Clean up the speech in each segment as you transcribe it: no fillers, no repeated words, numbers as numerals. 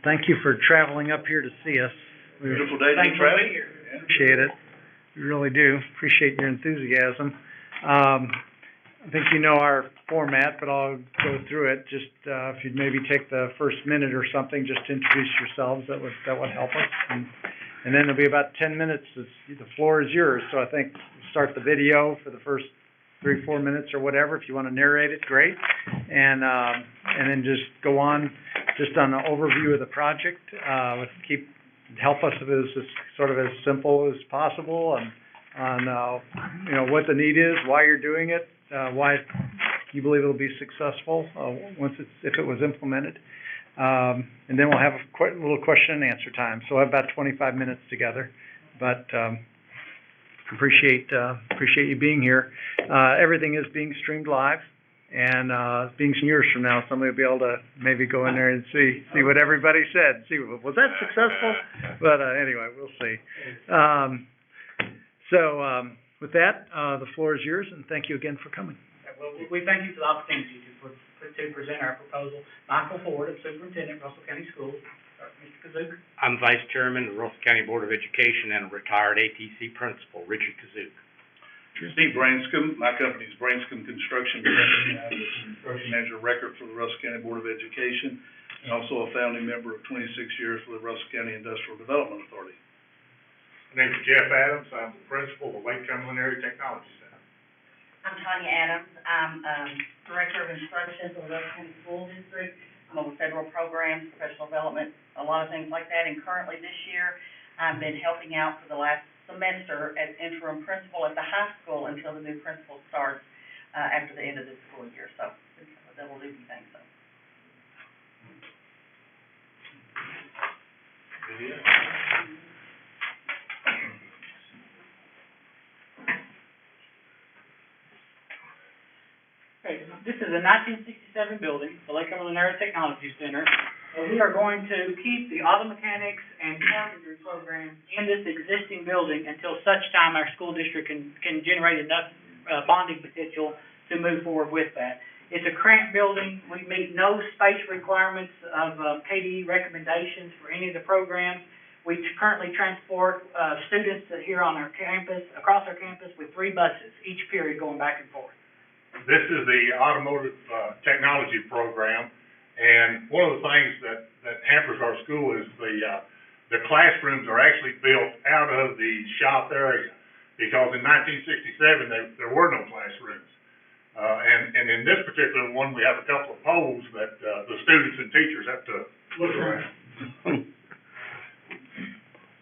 Thank you for traveling up here to see us. We Beautiful day to Thankful to travel. be here. appreciate it. We really do. Appreciate your enthusiasm. I think you know our format, but I'll go through it. Just, if you'd maybe take the first minute or something, just to introduce yourselves, that would help us. And then it'll be about 10 minutes. The floor is yours. So I think start the video for the first 3-4 minutes or whatever. If you want to narrate it, great. And then just go on, just on an overview of the project. Help us with this as sort of as simple as possible on what the need is, why you're doing it, why you believe it'll be successful if it was implemented. And then we'll have a little question and answer time. So we'll have about 25 minutes together. But appreciate you being here. Everything is being streamed live, and being some years from now, somebody will be able to maybe go in there and see what everybody said. See, was that successful? But anyway, we'll see. With that, the floor is yours, and thank you again for coming. Well, we thank you for the opportunity to present our proposal. Michael Ford, Superintendent, Russell County Schools. Mr. Kazook. I'm Vice Chairman of the Russell County Board of Education and a retired ATC Principal, Richard Kazook. Steve Branscombe, my company's Branscombe Construction Company. I'm the construction manager of record for the Russell County Board of Education, and also a founding member of 26 years for the Russell County Industrial Development Authority. My name is Jeff Adams. I'm the principal of Lake Culinary Technology Center. I'm Tanya Adams. I'm Director of Instruction for the Russell County School District. I'm over federal programs, professional development, a lot of things like that. And currently this year, I've been helping out for the last semester as interim principal at the high school until the new principal starts after the end of this school year. So it's a double duty thing. So. Okay, this is a 1967 building, the Lake Culinary Technology Center. And we are going to keep the auto mechanics and carpentry program in this existing building until such time our school district can generate enough bonding potential to move forward with that. It's a cramped building. We meet no space requirements of KDE recommendations for any of the programs. We currently transport students here on our campus, across our campus, with 3 buses, each period going back and forth. This is the automotive technology program, and one of the things that hampers our school is the classrooms are actually built out of the shop area, because in 1967 there were no classrooms, and in this particular one we have a couple of poles that the students and teachers have to look around.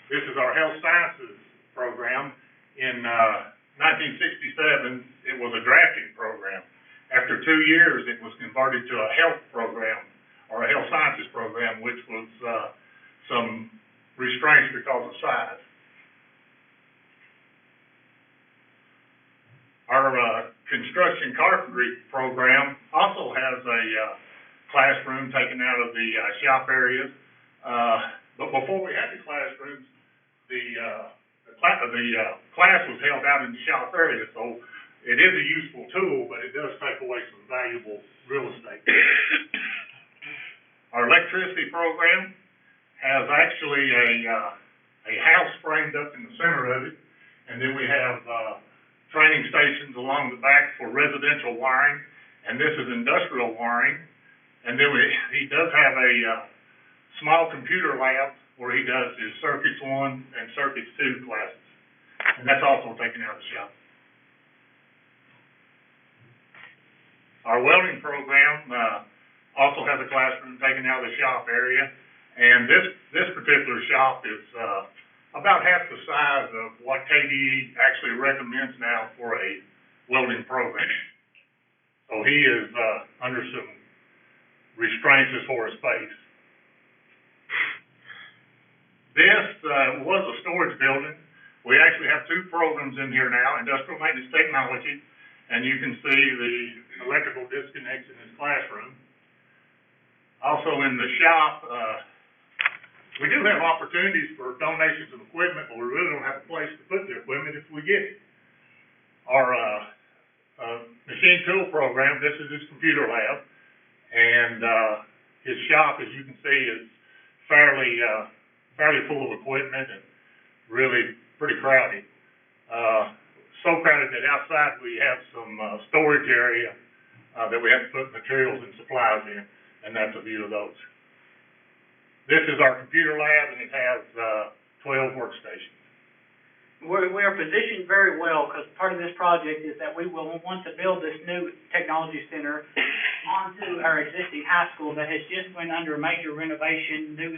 This is our health sciences program. In 1967, it was a drafting program. After 2 years, it was converted to a health program, or a health sciences program, which was some restraints because of size. Our construction carpentry program also has a classroom taken out of the shop areas. But before we had the classrooms, the class was held out in the shop area, so it is a useful tool, but it does take away some valuable real estate. Our electricity program has actually a house framed up in the center of it, and then we have training stations along the back for residential wiring, and this is industrial wiring. And then he does have a small computer lab where he does his Circuits 1 and Circuits 2 classes. And that's also taken out of the shop. Our welding program also has a classroom taken out of the shop area. And this particular shop is about half the size of what KDE actually recommends now for a welding program. So he is under some restraints as far as space. This was a storage building. We actually have 2 programs in here now, Industrial Maintenance Technology, and you can see the electrical disconnects in his classroom. Also in the shop, we do have opportunities for donations of equipment, but we really don't have a place to put the equipment if we get it. Our machine tool program, this is his computer lab, and his shop, as you can see, is fairly full of equipment and really pretty crowded. So crowded that outside we have some, storage area, that we have to put materials and supplies in, and that's a view of those. This is our computer lab, and it has, 12 workstations. We are positioned very well, because part of this project is that we will want to build this new technology center onto our existing high school that has just went under a major renovation, new,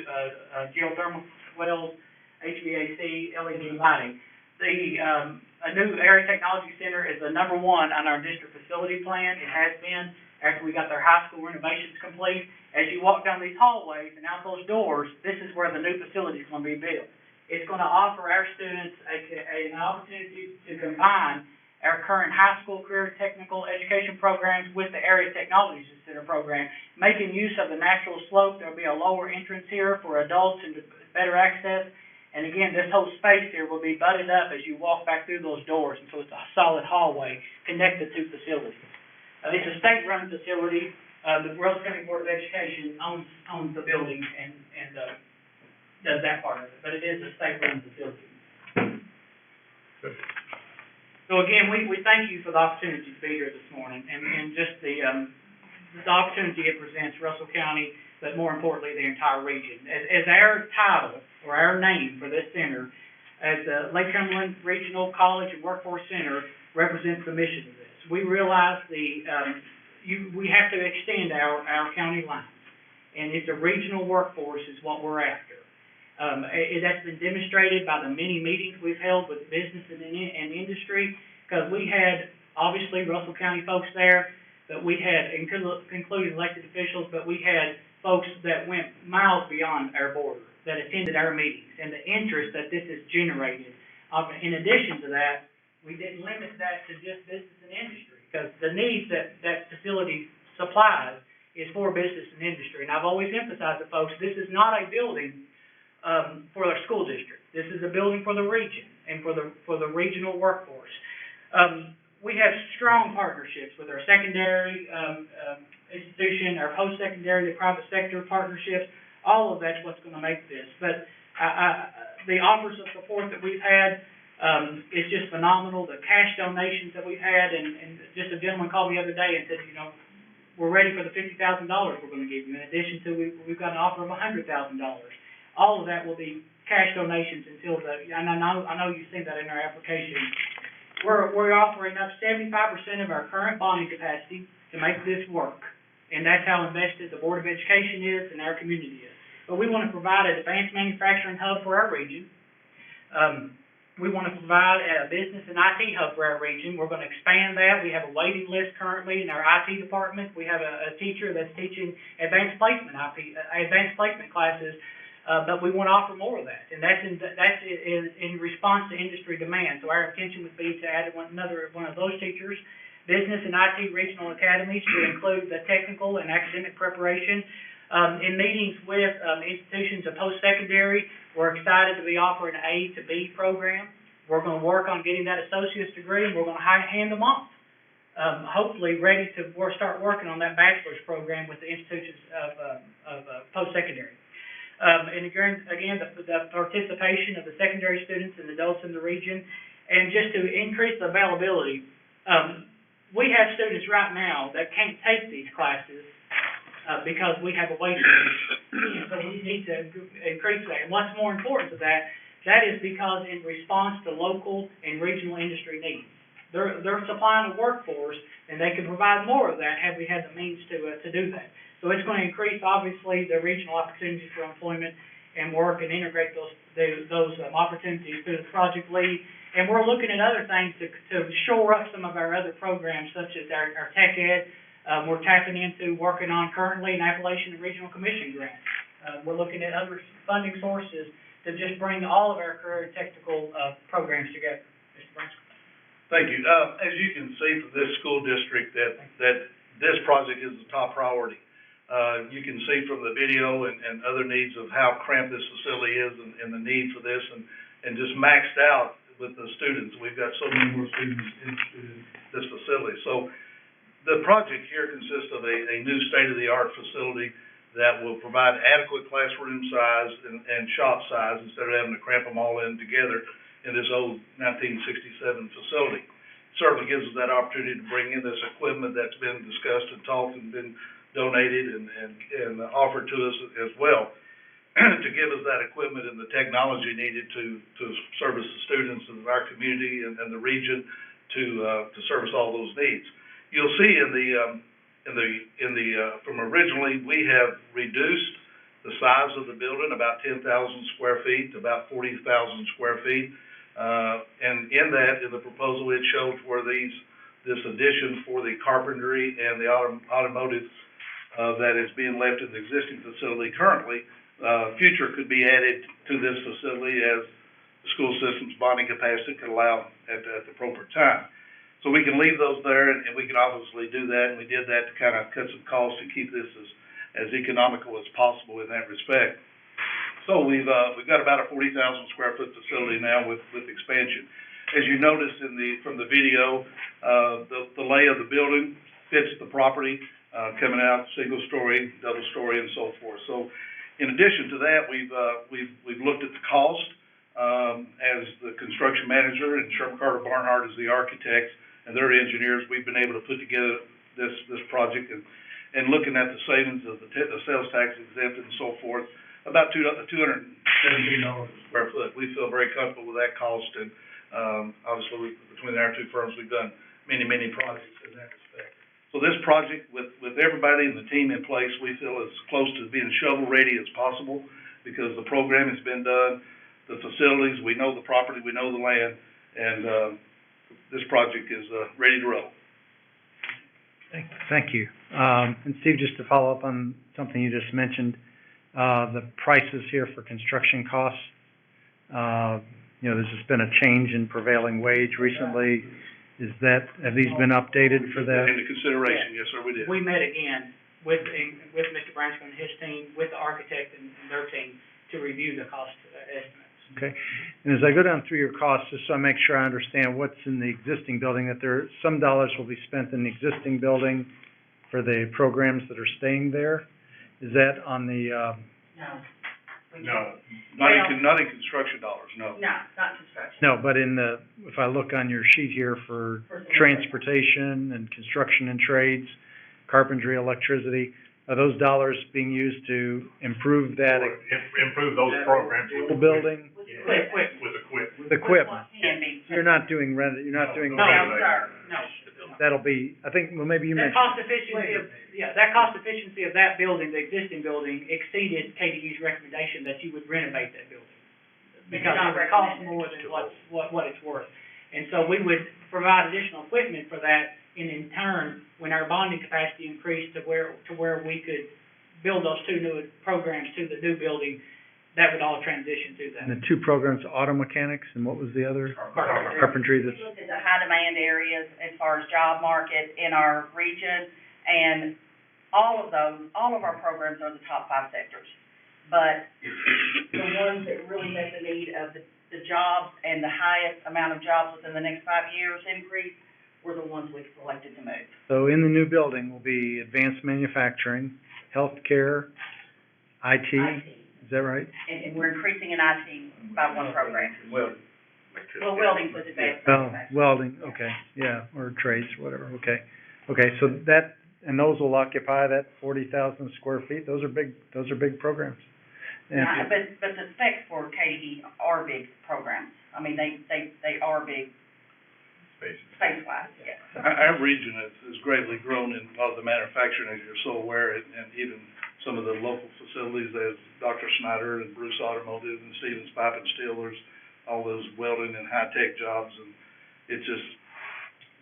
geothermal wells, HVAC, LED lighting. A new area technology center is the number one on our district facility plan. It has been, after we got their high school renovations complete. As you walk down these hallways and out those doors, this is where the new facility is gonna be built. It's gonna offer our students an opportunity to combine our current high school career technical education programs with the area technology center program, making use of the natural slope. There'll be a lower entrance here for adults and better access. And again, this whole space here will be butted up as you walk back through those doors, and so it's a solid hallway connected to facilities. It's a state-run facility. The Russell County Board of Education owns the building and does that part of it, but it is a state-run facility. So again, we thank you for the opportunity to be here this morning, and just the opportunity it presents Russell County, but more importantly, the entire region. As our title, or our name for this center, as the Lake Cumberland Regional College and Workforce Center, represents the mission of this. We realize we have to extend our county lines, and it's a regional workforce is what we're after. That's been demonstrated by the many meetings we've held with business and industry, because we had, obviously, Russell County folks there, but we had, including elected officials, but we had folks that went miles beyond our border, that attended our meetings, and the interest that this has generated. In addition to that, we didn't limit that to just business and industry, because the needs that facility supplies is for business and industry. And I've always emphasized to folks, this is not a building for our school district. This is a building for the region and for the regional workforce. We have strong partnerships with our secondary institution, our post-secondary, the private sector partnerships. All of that's what's going to make this. But the offers of support that we've had is just phenomenal. The cash donations that we've had, and just a gentleman called me the other day and said, we're ready for the $50,000 we're going to give you. In addition to, we've got an offer of $100,000. All of that will be cash donations until and I know you've seen that in our application. We're offering up 75% of our current bonding capacity to make this work. And that's how invested the Board of Education is and our community is. But we want to provide an advanced manufacturing hub for our region. We want to provide a business and IT hub for our region. We're going to expand that. We have a waiting list currently in our IT department. We have a teacher that's teaching advanced placement classes, but we want to offer more of that. And that's in response to industry demand. So our intention would be to add another one of those teachers. Business and IT regional academies to include the technical and academic preparation. In meetings with institutions of post-secondary, we're excited to be offering an A to B program. We're going to work on getting that associate's degree, and we're going to hand them off. Hopefully ready to start working on that bachelor's program with the institutions of post-secondary. And again, the participation of the secondary students and adults in the region, and just to increase the availability. We have students right now that can't take these classes because we have a waiting list. So we need to increase that. And what's more important to that is because in response to local and regional industry needs. They're supplying a workforce, and they can provide more of that had we had the means to do that. So it's going to increase, obviously, the regional opportunities for employment and work and integrate those opportunities through the project lead. And we're looking at other things to shore up some of our other programs, such as our tech ed. We're tapping into working on currently an Appalachian Regional Commission grant. We're looking at other funding sources to just bring all of our career and technical programs together. Mr. Branscombe. Thank you. As you can see from this school district that this project is the top priority. You can see from the video and other needs of how cramped this facility is and the need for this and just maxed out with the students. We've got so many more students interested in this facility. So the project here consists of a new state-of-the-art facility that will provide adequate classroom size and shop size instead of having to cramp them all in together in this old 1967 facility. Certainly gives us that opportunity to bring in this equipment that's been discussed and talked and been donated and offered to us as well, to give us that equipment and the technology needed to service the students of our community and the region to service all those needs. You'll see from originally, we have reduced the size of the building about 10,000 square feet to about 40,000 square feet. And in the proposal, it shows where this addition for the carpentry and the automotive, that is being left in the existing facility currently, future could be added to this facility as the school system's bonding capacity could allow at the appropriate time. So we can leave those there, and we can obviously do that, and we did that to kind of cut some costs and keep this as economical as possible in that respect. So we've got about a 40,000 square foot facility now with expansion. As you noticed from the video, the lay of the building fits the property, coming out single story, double story, and so forth. So in addition to that, we've looked at the cost, as the construction manager, and Sherman Carter Barnhart is the architect, and their engineers. We've been able to put together this project, and looking at the savings of the sales tax exempt and so forth, about $217 a square foot. We feel very comfortable with that cost, and obviously between our two firms, we've done many projects in that respect. So this project, with everybody and the team in place, we feel is close to being shovel ready as possible, because the program has been done, the facilities, we know the property, we know the land, and this project is ready to roll. Thank you. And Steve, just to follow up on something you just mentioned, the prices here for construction costs, there's just been a change in prevailing wage recently. Have these been updated for that? Into consideration, yes, sir, we did. We met again with Mr. Branscombe and his team, with the architect and their team, to review the cost estimates. Okay. And as I go down through your costs, just so I make sure I understand what's in the existing building, that some dollars will be spent in the existing building for the programs that are staying there? Is that on the, No. No. Not in construction dollars, no. No, not construction. no, but if I look on your sheet here for transportation and construction and trades, carpentry, electricity, are those dollars being used to improve that Improve those programs with building? Equipment. with equipment. With equipment? Can be. You're not doing you're not doing No, No, sir, no. That'll be, I think, well, maybe you That mentioned, cost efficiency of that building, the existing building, exceeded KDE's recommendation that you would renovate that building. Because it would cost more than what it's worth. And so we would provide additional equipment for that, and in turn, when our bonding capacity increased to where we could build those two new programs to the new building, that would all transition to that. and the two programs, auto mechanics, and what was the other? Carpentry, We looked at the high demand areas as far as job market in our region, and all of our programs are the top 5 sectors. But the ones that really met the need of the jobs and the highest amount of jobs within the next 5 years increase were the ones we selected to move. So in the new building will be advanced manufacturing, healthcare, IT, is that right? And we're increasing in IT by 1 program. Well, Well, welding was advanced Oh, manufacturing. welding, okay, yeah, or trades, whatever, okay. Okay, so and those will occupy that 40,000 square feet, those are big programs. And But the specs for KDE are big programs. I mean, they are big space-wise, yes. our region has greatly grown in a lot of the manufacturing, as you're so aware, and even some of the local facilities, as Dr. Snyder and Bruce Automotive and Stevens Pipe and Steel, there's all those welding and high-tech jobs, and it's just,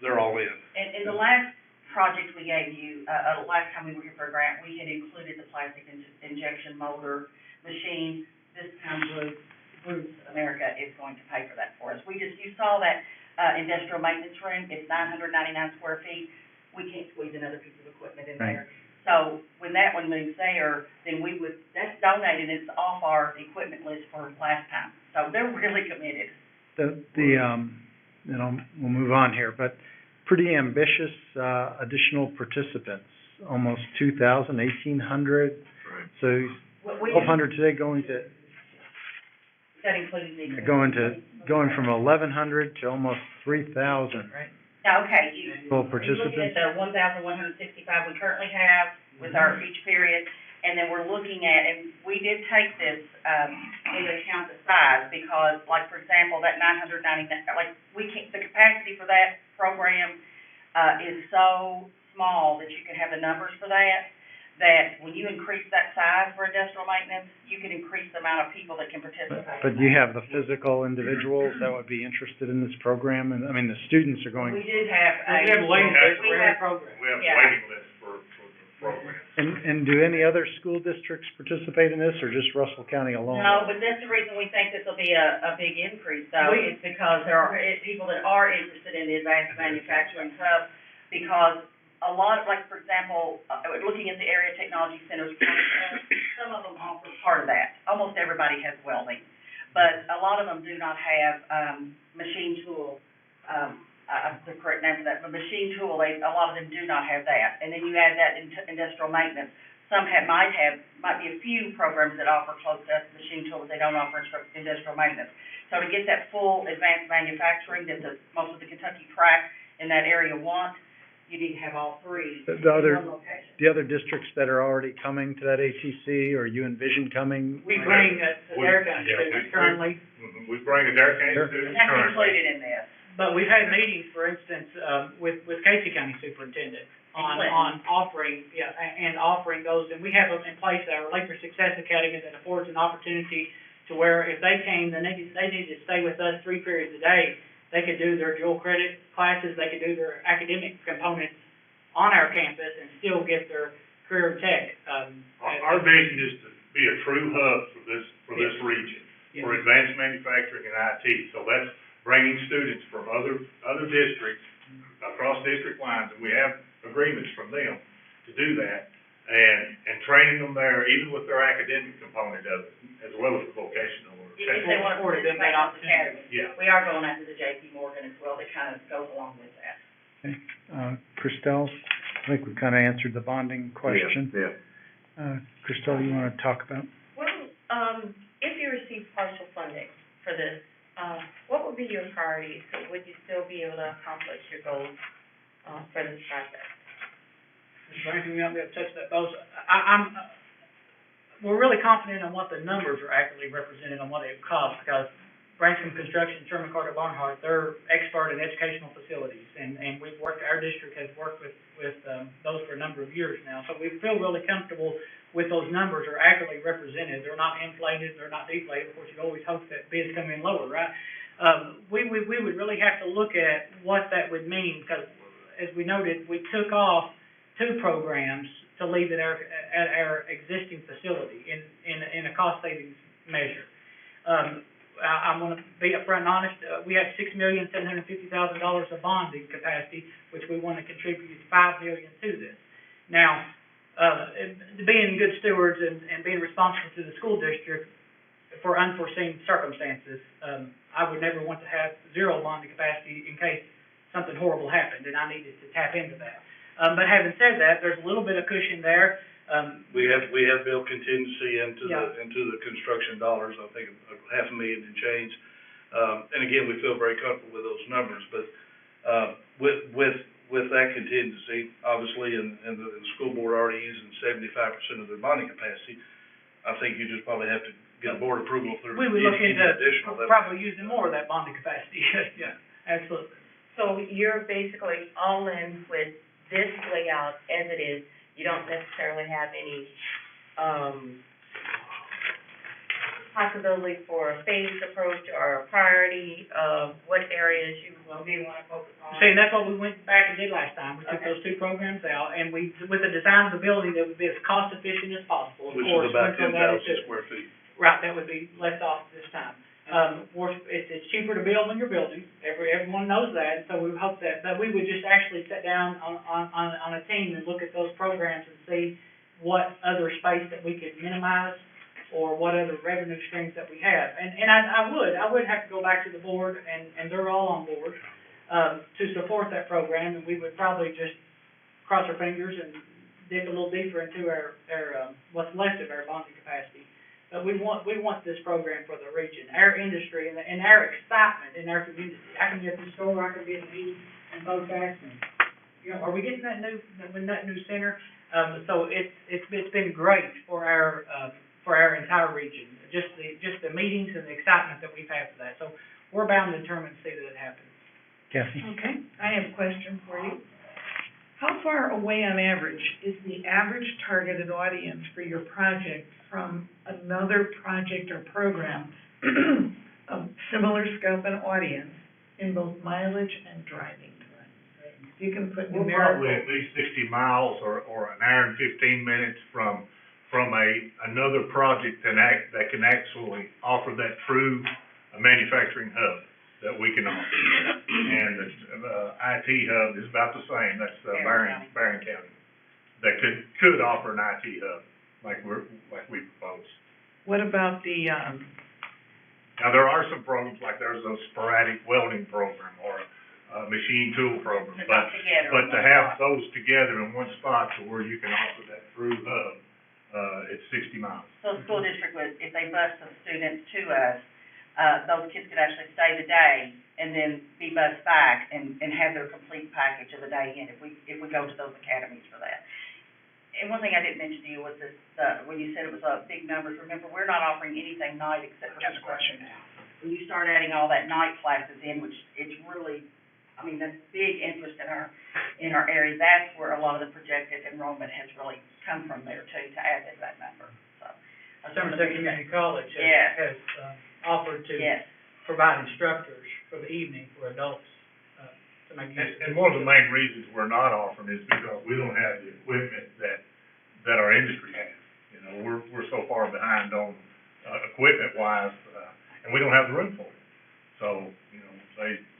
they're all in. And the last project we gave you, last time we were here for a grant, we had included the plastic injection molder machine. This time Bruce America is going to pay for that for us. You saw that, industrial maintenance room, it's 999 square feet. We can't squeeze another piece of equipment in there. So when that one moves there, then that's donated, it's off our equipment list for last time. So they're really committed. we'll move on here, but pretty ambitious, additional participants, almost 2,000, 1,800. So We, 1,200 today going to, that including the. going from 1,100 to almost 3,000 Now, okay, you. full You're looking participants. at the 1,165 we currently have with our each period, and then we're looking at, and we did take this, into account the size, because, like, for example, that 999, like, we can't, the capacity for that program, is so small that you can have the numbers for that when you increase that size for industrial maintenance, you can increase the amount of people that can participate. But you have the physical individuals that would be interested in this program, and, I mean, the students are going, We did have a. We have a waiting list we for every have- program. We have a Yeah. waiting list for the program. and do any other school districts participate in this, or just Russell County alone? No, but that's the reason we think this will be a big increase, though, We- is because there are, people that are interested in the advanced manufacturing hub, because a lot of, like, for example, looking at the area technology centers, some of them offer part of that. Almost everybody has welding, but a lot of them do not have, machine tool, the correct name for that, but machine tool, a lot of them do not have that. And then you add that into industrial maintenance. Some might be a few programs that offer close to machine tools, they don't offer industrial maintenance. So to get that full advanced manufacturing that most of the Kentucky track in that area want, you need to have all three in The other- one location. The other districts that are already coming to that ATC, or you envision coming? We bring, the Dare County Yeah, students we- currently, We bring a Dare County Sure. And student that's currently. included in this. but we've had meetings, for instance, with Casey County Superintendent on offering, and offering those, and we have them in place, our Laker Success Academy that affords an opportunity to where if they came, then they need to stay with us 3 periods a day. They could do their dual credit classes, they could do their academic components on our campus and still get their career in tech. Our vision is to be a true hub for this region, Yeah. for advanced manufacturing and IT. So that's bringing students from other districts across district lines, and we have agreements from them to do that, and training them there, even with their academic component of it, as well as the vocational or If they technical. want to Afforded them participate that in this academy. Yeah. We are going after the JP Morgan as well, that kind of goes along with that. Christelle, I think we kinda answered the bonding question. Yeah. Christelle, you wanna talk about? Well, if you receive partial funding for this, what would be your priorities? So would you still be able to accomplish your goals, for this project? Is there anything we might be able to touch that, those, we're really confident on what the numbers are accurately represented on what it would cost, because Branscombe Construction, Sherman Carter Barnhart, they're expert in educational facilities, and our district has worked with those for a number of years now, so we feel really comfortable with those numbers are accurately represented. They're not inflated, they're not deflated. Of course, you always hope that bids come in lower, right? We would really have to look at what that would mean, because as we noted, we took off 2 programs to leave at our existing facility in a cost savings measure. I'm gonna be upfront and honest, we have $6,750,000 of bonding capacity, which we wanna contribute $5 million to this. Now, being good stewards and being responsible to the school district for unforeseen circumstances, I would never want to have 0 bonding capacity in case something horrible happened and I needed to tap into that. But having said that, there's a little bit of cushion there. We have built contingency into Yeah. the construction dollars, I think $500,000 and change. And again, we feel very comfortable with those numbers, but, with that contingency, obviously, and the school board already using 75% of their bonding capacity, I think you just probably have to get board approval if there's We would look any into additional. probably using more of that bonding capacity. Yeah. Absolutely. So you're basically all in with this layout as it is. You don't necessarily have any, possibility for a phased approach or a priority of what areas you may want to focus on? See, and that's what we went back and did last time. We took Okay. those 2 programs out, and we, with the design of the building, that would be as cost efficient as possible. Of Which course, is about Winslow got it 10,000 too. square feet. Right, that would be less off this time. Of course, it's cheaper to build than you're building, everyone knows that, so we hope that, but we would just actually sit down on a team and look at those programs and see what other space that we could minimize, or what other revenue streams that we have. And I would have to go back to the board, and they're all on board, to support that program, and we would probably just cross our fingers and dig a little deeper into our, what's left of our bonding capacity. But we want this program for the region, our industry, and our excitement in our community. I can be at the store, I can be at the meeting, and folks ask me, you know, are we getting that new center? So it's been great for our entire region, just the meetings and the excitement that we've had for that. So we're bound and determined to see that it happens. Kathy? Okay, I have a question for you. How far away on average is the average targeted audience for your project from another project or program of similar scope and audience in both mileage and driving time? You can put We're numerical. probably at least 60 miles or an hour and 15 minutes from another project that can actually offer that true manufacturing hub that we can offer. And the IT hub is about the same, that's Barron County. That could offer an IT hub like we propose. What about the, Now, there are some programs, like there's a sporadic welding program or a machine tool program, They're but not together. But to have those together in one spot to where you can offer that true hub, it's 60 miles. So the school district would, if they bus some students to us, those kids could actually stay the day and then be bused back and have their complete package of the day in, if we go to those academies for that. And one thing I didn't mention to you was this, when you said it was big numbers, remember, we're not offering anything night except for construction now. When you start adding all that night classes in, which it's really, I mean, that's big interest in our area, that's where a lot of the projected enrollment has really come from there too, to add to that number, so. Somerset Community College Yes. has offered to Yes, provide instructors for the evening for adults, to make use of. And one of the main reasons we're not offering is because we don't have the equipment that our industry has. You know, we're so far behind on, equipment-wise, and we don't have the room for it. So, you know,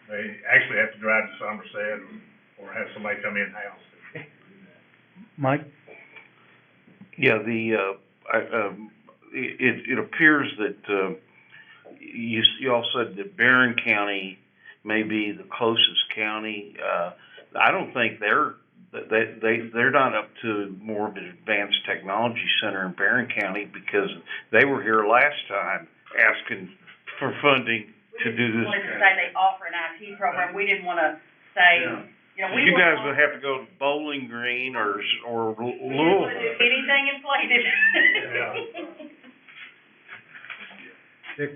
they actually have to drive to Somerset or have somebody come in-house. Mike? Yeah, it appears that, you all said that Barron County may be the closest county. I don't think they're not up to more of an advanced technology center in Barron County, because they were here last time asking for funding to do this. we wanted to say they offer an IT program, we didn't wanna say, you know, we You guys wanna- would have to go to Bowling Green or We didn't Louisville. wanna do anything inflated. Dick?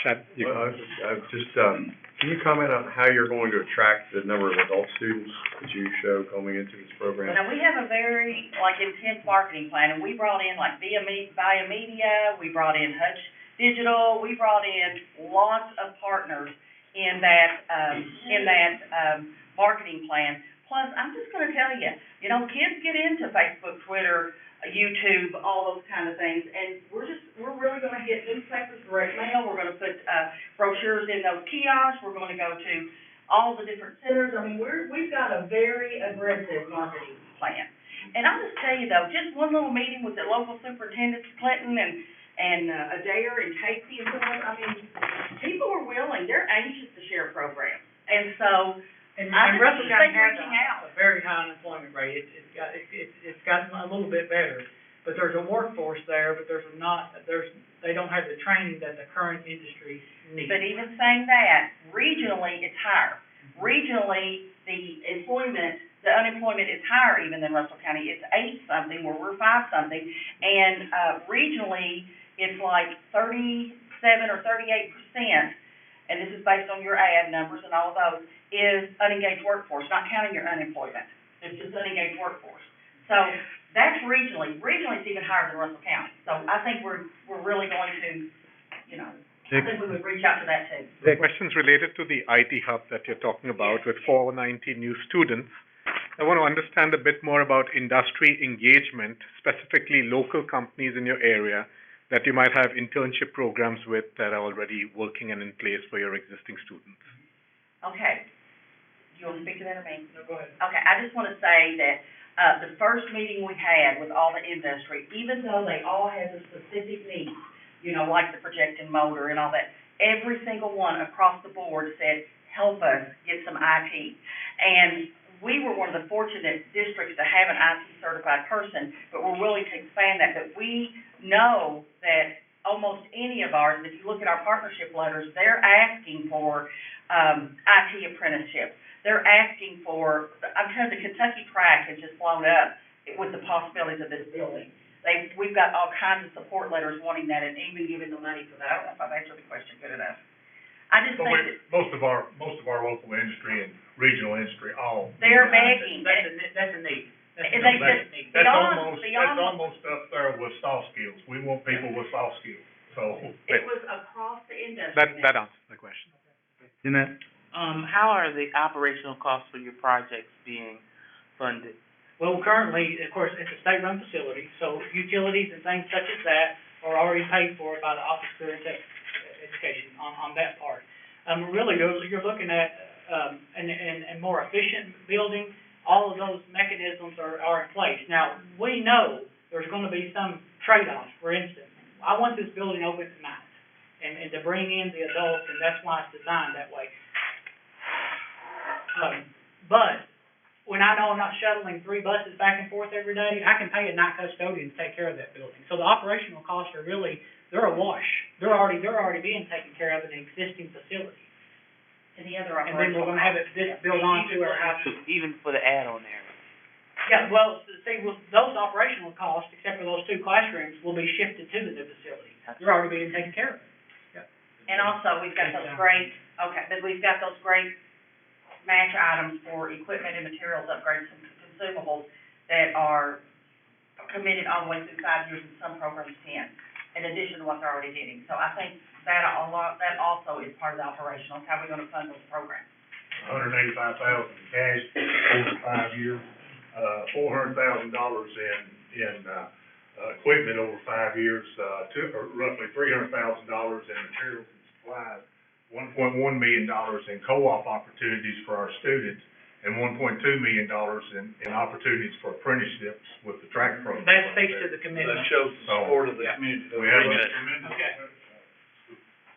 Chad, can you comment on how you're going to attract the number of adult students that you show coming into this program? Now, we have a very, intense marketing plan, and we brought in, Via Media, we brought in Hutch Digital, we brought in lots of partners in that marketing plan. Plus, I'm just gonna tell you, you know, kids get into Facebook, Twitter, YouTube, all those kind of things, and we're really gonna hit newspapers, direct mail, we're gonna put, brochures in those kiosks, we're gonna go to all the different centers. I mean, we've got a very aggressive marketing plan. And I'll just tell you though, just one little meeting with the local superintendents, Clinton and Adair and Casey and so on, I mean, people are willing, they're anxious to share programs. And so, And I just Russell County think has reaching out. a very high unemployment rate. It's gotten a little bit better, but there's a workforce there, but they don't have the training that the current industry needs. But even saying that, regionally, it's higher. Regionally, the unemployment is higher even than Russell County. It's 8-something, where we're 5-something. And, regionally, it's like 37 or 38%, and this is based on your ad numbers and all of those, is unengaged workforce, not counting your unemployment. It's just unengaged workforce. So that's regionally. Regionally, it's even higher than Russell County. So I think we're really going to, you know, I think we would reach out to that too. The question's related to the IT hub that you're talking about with 490 new students. I want to understand a bit more about industry engagement, specifically local companies in your area that you might have internship programs with that are already working and in place for your existing students. Okay. You want to speak to that or me? No, go ahead. Okay, I just want to say that, the first meeting we had with all the industry, even though they all had the specific needs, you know, like the projecting motor and all that, every single one across the board said, help us get some IT. And we were one of the fortunate districts to have an IT certified person, but we're willing to expand that. But we know that almost any of ours, and if you look at our partnership letters, they're asking for, IT apprenticeships. They're asking for, I'm telling you, the Kentucky track has just blown up with the possibilities of this building. We've got all kinds of support letters wanting that and even giving the money for that. I don't know if I've answered the question good enough. I just But think we, most of our local industry and regional industry all. they're begging. That's a need. And they That's- just, That's beyond. almost up there with soft skills. We want people with soft skills, so. It was across the industry. That answers my question. Jeanette? How are the operational costs for your projects being funded? Well, currently, of course, it's a state-run facility, so utilities and things such as that are already paid for by the Office of Career and Tech Education on that part. Really, you're looking at, and more efficient building. All of those mechanisms are in place. Now, we know there's gonna be some trade-offs. For instance, I want this building open tonight, and to bring in the adults, and that's why it's designed that way. But when I know I'm not shuttling 3 buses back and forth every day, I can pay a night custodian to take care of that building. So the operational costs are really, they're a wash. They're already being taken care of in an existing facility. And the other And then we're gonna have it built onto our house. Even for the add-on area? Yeah, well, see, those operational costs, except for those 2 classrooms, will be shifted to the new facility. They're already being taken care of. And also, we've got those great, but we've got those great match items for equipment and materials upgrades and consumables that are committed all the way through 5 years and some programs 10, in addition to what they're already getting. So I think that also is part of the operational, how we're gonna fund those programs. $185,000 in cash over 5 years, $400,000 in equipment over 5 years, roughly $300,000 in materials and supplies, $1.1 million in co-op opportunities for our students, and $1.2 million in opportunities for apprenticeships with the track program. That speaks to the commitment. That shows the support of the community. We have a Very good. tremendous Okay.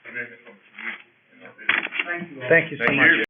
commitment from the community. Thank you so much.